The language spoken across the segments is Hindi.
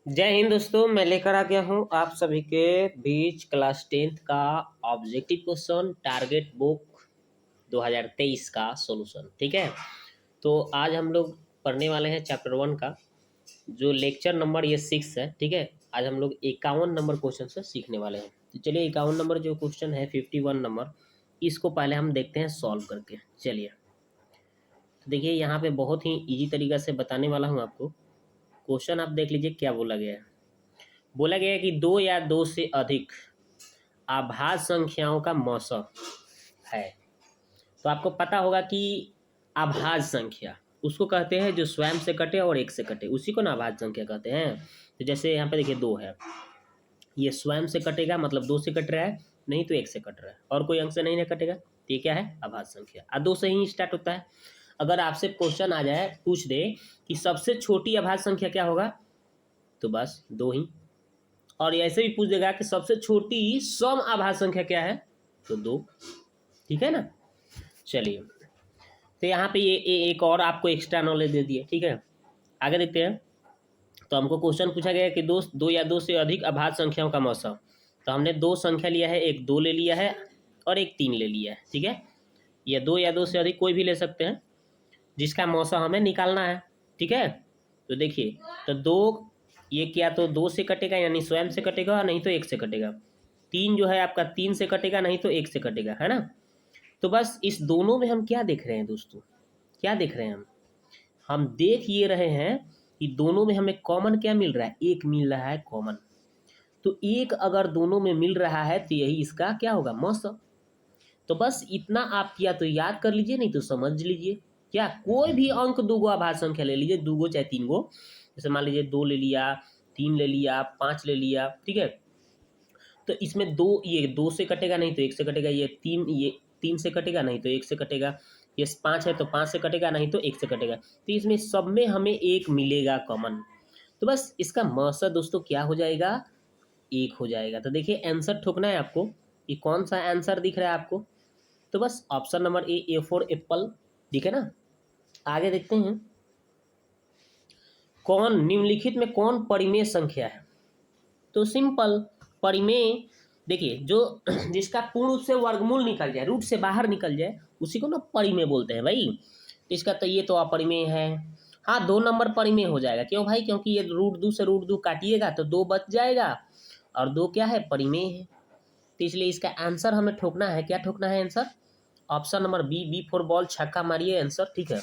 जय हिंद दोस्तों, मैं लेकर आ गया हूँ आप सभी के बीच क्लास 10th का ऑब्जेक्टिव क्वेश्चन टारगेट बुक 2023 का सॉल्यूशन। ठीक है, तो आज हम लोग पढ़ने वाले हैं चैप्टर 1 का, जो लेक्चर नंबर ये 6 है। ठीक है, आज हम लोग 51 नंबर क्वेश्चन से सीखने वाले हैं। तो चलिए 51 नंबर जो क्वेश्चन है 51 नंबर, इसको पहले हम देखते हैं सॉल्व करके। चलिए, तो देखिए यहाँ पे बहुत ही ईजी तरीका से बताने वाला हूँ आपको। क्वेश्चन आप देख लीजिए क्या बोला गया है। बोला गया है कि दो या दो से अधिक आभाज्य संख्याओं का मौसम है। तो आपको पता होगा कि आभाज्य संख्या उसको कहते हैं जो स्वयं से कटे और एक से कटे, उसी को ना आभाज्य संख्या कहते हैं। तो जैसे यहाँ पे देखिए दो है, ये स्वयं से कटेगा मतलब दो से कट रहा है, नहीं तो एक से कट रहा है, और कोई अंक से नहीं ना कटेगा, तो ये क्या है आभाज्य संख्या। और दो से ही स्टार्ट होता है। अगर आपसे क्वेश्चन आ जाए, पूछ दे कि सबसे छोटी आभाज्य संख्या क्या होगा, तो बस दो ही। और ऐसे भी पूछ देगा कि सबसे छोटी सम आभाज्य संख्या क्या है, तो दो। ठीक है ना। चलिए, तो यहाँ पे ये एक और आपको एक्स्ट्रा नॉलेज दे दिए। ठीक है, आगे देखते हैं। तो हमको क्वेश्चन पूछा गया है कि दो या दो से अधिक अभाज्य संख्याओं का मौसा। तो हमने दो संख्या लिया है, एक दो ले लिया है और एक तीन ले लिया है। ठीक है, ये दो या दो से अधिक कोई भी ले सकते हैं, जिसका मौसा हमें निकालना है। ठीक है, तो देखिए, तो दो ये क्या, तो दो से कटेगा यानी स्वयं से कटेगा, नहीं तो एक से कटेगा। तीन जो है आपका तीन से कटेगा, नहीं तो एक से कटेगा, है ना। तो बस इस दोनों में हम क्या देख रहे हैं दोस्तों, क्या देख रहे हैं हम देख ये रहे हैं कि दोनों में हमें कॉमन क्या मिल रहा है, एक मिल रहा है कॉमन। तो एक अगर दोनों में मिल रहा है तो यही इसका क्या होगा, मौसम। तो बस इतना आप या तो याद कर लीजिए, नहीं तो समझ लीजिए। क्या, कोई भी अंक दो गो आभाज्य संख्या ले लीजिए, दो गो चाहे तीन गो। जैसे मान लीजिए दो ले लिया, तीन ले लिया, पाँच ले लिया। ठीक है, तो इसमें दो, ये दो से कटेगा नहीं तो एक से कटेगा, ये तीन से कटेगा नहीं तो एक से कटेगा, ये पाँच है तो पाँच से कटेगा नहीं तो एक से कटेगा। तो इसमें सब में हमें एक मिलेगा कॉमन। तो बस इसका मौसा दोस्तों क्या हो जाएगा, एक हो जाएगा। तो देखिए आंसर ठोकना है आपको कि कौन सा आंसर दिख रहा है आपको। तो बस option number A for Apple, ठीक है ना। आगे देखते हैं, कौन निम्नलिखित में कौन परिमेय संख्या है। तो सिंपल, परिमेय देखिए, जो जिसका पूर्ण रूप से वर्गमूल निकल जाए, रूट से बाहर निकल जाए, उसी को ना परिमेय बोलते हैं भाई। तो इसका तो ये तो अपरिमेय है। हाँ, दो नंबर परिमेय हो जाएगा, क्यों भाई, क्योंकि ये रूट दो से रूट दो काटिएगा तो दो बच जाएगा, और दो क्या है, परिमेय है। तो इसलिए इसका आंसर हमें ठोकना है, क्या ठोकना है answer, option number B for ball, छक्का मारिए आंसर। ठीक है,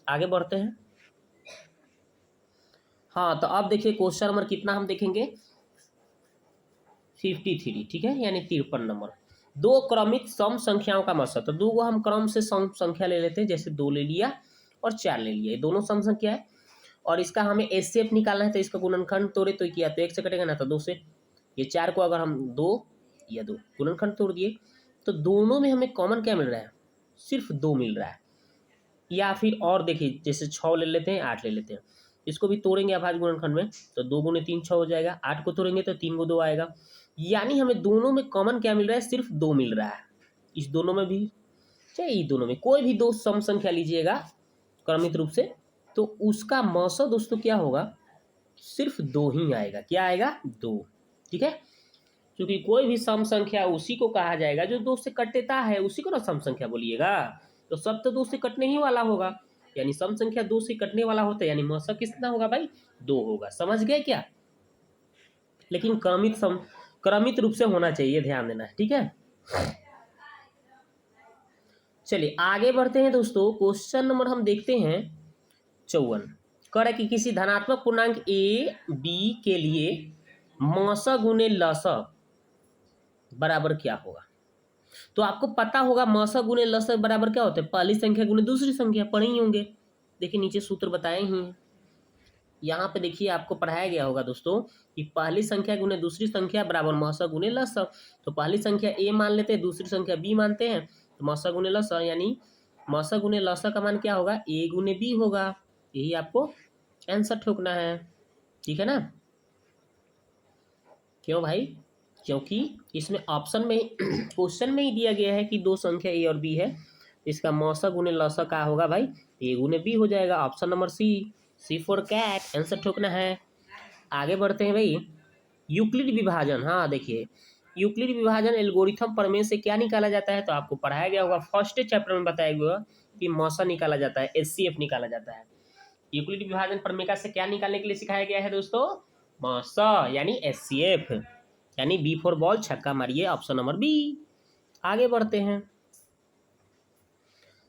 आगे बढ़ते हैं। हाँ, तो अब देखिए क्वेश्चन नंबर कितना हम देखेंगे, 53। ठीक है, यानी 53 नंबर। दो क्रमिक सम संख्याओं का मौसा। तो दो को हम क्रम से सम संख्या ले लेते हैं, जैसे दो ले लिया और चार ले लिया, ये दोनों सम संख्या है। और इसका हमें एचसीएफ निकालना है, तो इसका गुणनखंड तोड़े तो किया तो एक से कटेगा ना तो दो से। ये चार को अगर हम दो या दो गुणनखंड तोड़ दिए, तो दोनों में हमें कॉमन क्या मिल रहा है, सिर्फ दो मिल रहा है। या फिर और देखिए, जैसे छः ले लेते हैं, आठ ले लेते हैं, इसको भी तोड़ेंगे अभाज्य गुणनखंड में, तो दो गुने तीन छः हो जाएगा। आठ को तोड़ेंगे तो तीन को दो आएगा। यानी हमें दोनों में कॉमन क्या मिल रहा है, सिर्फ दो मिल रहा है। इस दोनों में भी, चाहे इस दोनों में कोई भी दो सम संख्या लीजिएगा क्रमित रूप से, तो उसका मौसा दोस्तों क्या होगा, सिर्फ दो ही आएगा। क्या आएगा, दो। ठीक है, क्योंकि कोई भी सम संख्या उसी को कहा जाएगा जो दो से कटता है, उसी को ना सम संख्या बोलिएगा। तो सब तो दो से कटने ही वाला होगा, यानी सम संख्या दो से कटने वाला होता है, यानी मौसा कितना होगा भाई, दो होगा। समझ गए क्या। लेकिन क्रमित रूप से होना चाहिए, ध्यान देना है। ठीक है, चलिए आगे बढ़ते हैं दोस्तों। क्वेश्चन नंबर हम देखते हैं 54। कह रहा है कि किसी धनात्मक पूर्णांक ए बी के लिए मौसा गुने लसा बराबर क्या होगा। तो आपको पता होगा मौसा गुने लसा बराबर क्या होता है, पहली संख्या गुने दूसरी संख्या, पढ़े ही होंगे। देखिए नीचे सूत्र बताए ही हैं। यहाँ पे देखिए आपको पढ़ाया गया होगा दोस्तों कि पहली संख्या गुने दूसरी संख्या बराबर मौसा गुने लसा। तो पहली संख्या ए मान लेते हैं, दूसरी संख्या बी मानते हैं, तो मौसा गुने लसा, यानी मौसा गुने लसा का मान क्या होगा, ए गुने बी होगा। यही आपको आंसर ठोकना है। ठीक है ना। क्यों भाई, क्योंकि इसमें ऑप्शन में क्वेश्चन में ही दिया गया है कि दो संख्या ए और बी है, इसका मौसा गुने लसा का होगा भाई, ए गुने बी हो जाएगा। Option number C, C for cat, answer ठोकना है। आगे बढ़ते हैं भाई। यूक्लिड विभाजन, हाँ देखिए, यूक्लिड विभाजन एल्गोरिथम प्रमेय से क्या निकाला जाता है, तो आपको पढ़ाया गया होगा, फर्स्ट चैप्टर में बताया गया होगा कि मौसा निकाला जाता है, एचसीएफ निकाला जाता है। यूक्लिड विभाजन प्रमेय से क्या निकालने के लिए सिखाया गया है दोस्तों, मौसा यानी एचसीएफ, यानी बी फॉर बॉल, छक्का मारिए, ऑप्शन नंबर बी। आगे बढ़ते हैं।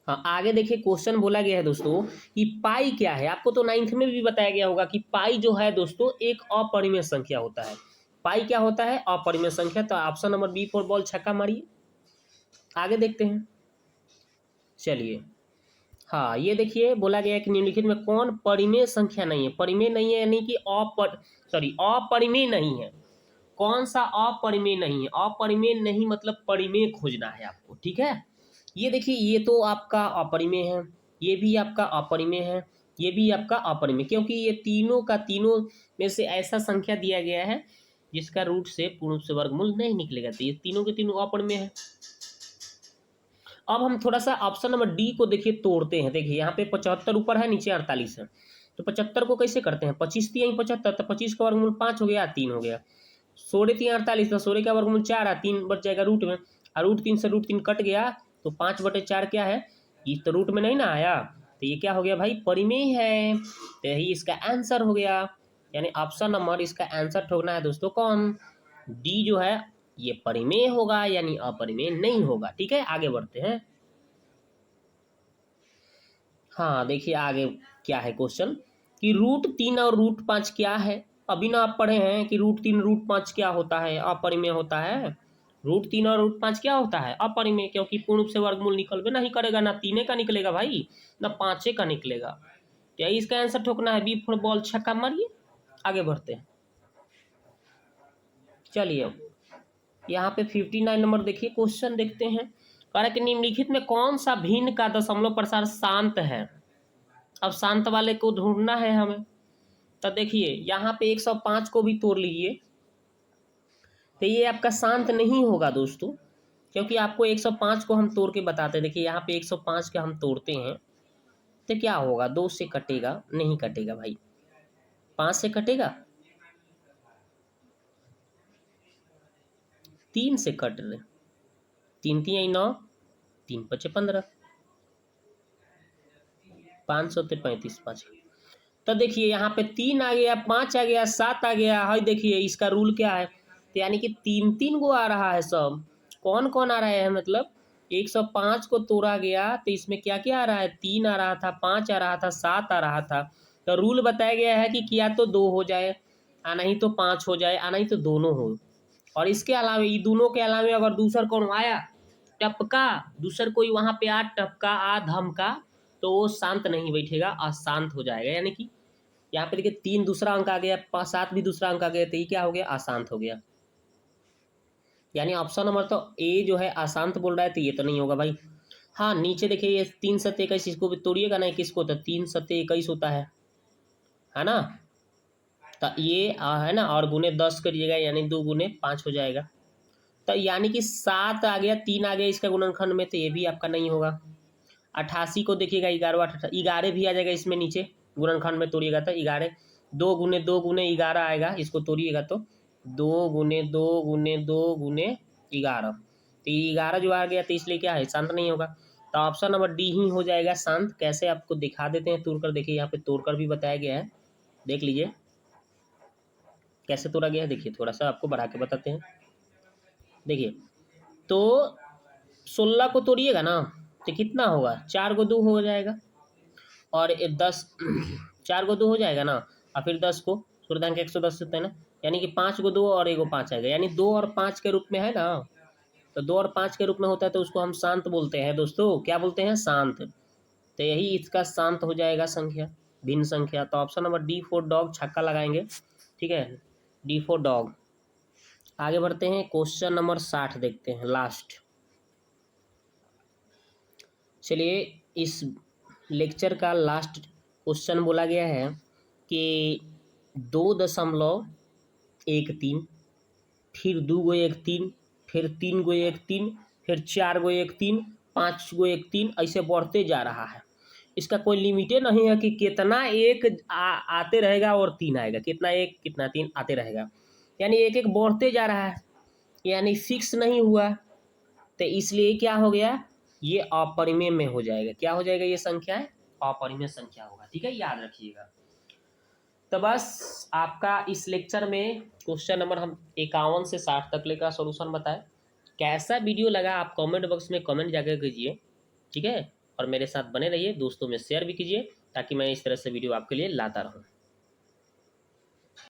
हाँ आगे देखिए, क्वेश्चन बोला गया है दोस्तों कि पाई क्या है। आपको तो 9th में भी बताया गया होगा कि पाई जो है दोस्तों एक अपरिमेय संख्या होता है। पाई क्या होता है, अपरिमेय संख्या। तो option number B for ball, छक्का मारिए। आगे देखते हैं, चलिए। हाँ ये देखिए, बोला गया है कि निम्नलिखित में कौन परिमेय संख्या नहीं है। परिमेय नहीं है यानी कि अपरिमेय नहीं है। कौन सा अपरिमेय नहीं है, अपरिमेय नहीं मतलब परिमेय खोजना है आपको, ठीक है। ये देखिए, ये तो आपका अपरिमेय है, ये भी आपका अपरिमेय है, ये भी आपका अपरिमेय, क्योंकि ये तीनों का तीनों में से ऐसा संख्या दिया गया है जिसका रूट से पूर्ण रूप से वर्गमूल नहीं निकलेगा, तो ये तीनों के तीनों अपरिमेय है। अब हम थोड़ा सा ऑप्शन नंबर डी को देखिए तोड़ते हैं। देखिए यहाँ पे 75 ऊपर है, नीचे 48 है, तो 75 को कैसे करते हैं, 25 3 75, तो 25 का वर्गमूल 5 हो गया, 3 हो गया, 16 3 48, तो 16 का वर्गमूल 4 है, 3 बच जाएगा रूट में, और रूट 3 से रूट 3 कट गया, तो 5/4 क्या है, ये तो रूट में नहीं ना आया, तो ये क्या हो गया भाई, परिमेय है, तो यही इसका आंसर हो गया। यानी ऑप्शन नंबर इसका आंसर ठोकना है दोस्तों कौन, डी जो है ये परिमेय होगा, यानी अपरिमेय नहीं होगा, ठीक है। आगे बढ़ते हैं। हाँ देखिए आगे क्या है क्वेश्चन, कि रूट 3 और रूट 5 क्या है। अभी ना आप पढ़े हैं कि रूट 3 रूट 5 क्या होता है, अपरिमेय होता है। रूट 3 और रूट 5 क्या होता है, अपरिमेय, क्योंकि पूर्ण रूप से वर्गमूल निकलबे नहीं करेगा, ना 3 का निकलेगा भाई, ना 5 का निकलेगा। क्या इसका आंसर ठोकना है, बी फॉर बॉल, छक्का मारिए। आगे बढ़ते हैं, चलिए। अब यहाँ पे 59 नंबर देखिए, क्वेश्चन देखते हैं। कह रहा है कि निम्नलिखित में कौन सा भिन्न का दशमलव प्रसार शांत है। अब शांत वाले को ढूंढना है हमें। तो देखिए यहाँ पे 105 को भी तोड़ लीजिए, तो ये आपका शांत नहीं होगा दोस्तों, क्योंकि आपको 105 को हम तोड़ के बताते हैं। देखिए यहाँ पे 105 के हम तोड़ते हैं, तो क्या होगा, 2 से कटेगा, नहीं कटेगा भाई, 5 से कटेगा, 3 से कट रहे, 3 3 9, 3 5 15, 500 35 5। तो देखिए यहाँ पे 3 आ गया, 5 आ गया, 7 आ गया है। देखिए इसका रूल क्या है, तो यानी कि 3 3 को आ रहा है सब। कौन कौन आ रहा है, मतलब 105 को तोड़ा गया, तो इसमें क्या क्या आ रहा है, 3 आ रहा था, 5 आ रहा था, 7 आ रहा था। तो रूल बताया गया है कि या तो 2 हो जाए, आ नहीं तो 5 हो जाए, आ नहीं तो दोनों हो। और इसके अलावा ये दोनों के अलावा अगर दूसर कौन आया, टपका, दूसर कोई वहां पे आ टपका, आ धमका, तो वो शांत नहीं बैठेगा, अशांत हो जाएगा। यानी कि यहाँ पे देखिए 3 दूसरा अंक आ गया, 7 भी दूसरा अंक आ गया, तो ये क्या हो गया, अशांत हो गया। यानी ऑप्शन नंबर तो ए जो है अशांत बोल रहा है, तो ये तो नहीं होगा भाई। हाँ नीचे देखिए, ये 3 7 21, इसको भी तोड़िएगा ना, किसको, तो 3 7 21 होता है ना। तो ये है ना, और गुने 10 करिएगा, यानी 2 गुने 5 हो जाएगा। तो यानी कि 7 आ गया, 3 आ गया इसका गुणनखंड में, तो ये भी आपका नहीं होगा। 88 को देखिएगा, 11 भी आ जाएगा इसमें नीचे, गुणनखंड में तोड़िएगा तो 11, 2 गुने 11 आएगा, इसको तोड़िएगा तो 2 गुने 2 गुने 2 गुने 11, तो 11 जो आ गया, तो इसलिए क्या है, शांत नहीं होगा। तो ऑप्शन नंबर डी ही हो जाएगा शांत। कैसे आपको दिखा देते हैं तोड़कर, देखिए यहाँ पे तोड़कर भी बताया गया है, देख लीजिए कैसे तोड़ा गया है। देखिए थोड़ा सा आपको बढ़ा के बताते हैं। देखिए तो 16 को तोड़िएगा ना, तो कितना होगा, 4 को 2 हो जाएगा, और 10 4 को 2 हो जाएगा ना, और फिर 10 को सूर्यदान के 110 होता है ना, यानी कि 5 को 2 और 1 को 5 आएगा, यानी 2 और 5 के रूप में है ना। तो 2 और 5 के रूप में होता है, तो उसको हम शांत बोलते हैं दोस्तों, क्या बोलते हैं, शांत। तो यही इसका शांत हो जाएगा संख्या, भिन्न संख्या। तो option number D for dog, छक्का लगाएंगे, ठीक है, डी फॉर डॉग। आगे बढ़ते हैं, क्वेश्चन नंबर 60 देखते हैं, लास्ट। चलिए इस लेक्चर का लास्ट क्वेश्चन बोला गया है कि 2.13, फिर 2 को 1 3, फिर 3 को 1 3, फिर 4 को 1 3, 5 को 1 3, ऐसे बढ़ते जा रहा है। इसका कोई लिमिटे नहीं है कि कितना एक आते रहेगा और 3 आएगा, कितना 1 कितना 3 आते रहेगा, यानी एक एक बढ़ते जा रहा है, यानी फिक्स नहीं हुआ। तो इसलिए क्या हो गया, ये अपरिमेय में हो जाएगा। क्या हो जाएगा, ये संख्या है अपरिमेय संख्या होगा। ठीक है, याद रखिएगा। तो बस आपका इस लेक्चर में क्वेश्चन नंबर हम 51 से 60 तक लेकर सॉल्यूशन बताए। कैसा वीडियो लगा आप कमेंट बॉक्स में कमेंट जाकर कीजिए। ठीक है, और मेरे साथ बने रहिए, दोस्तों में शेयर भी कीजिए, ताकि मैं इस तरह से वीडियो आपके लिए लाता रहूं।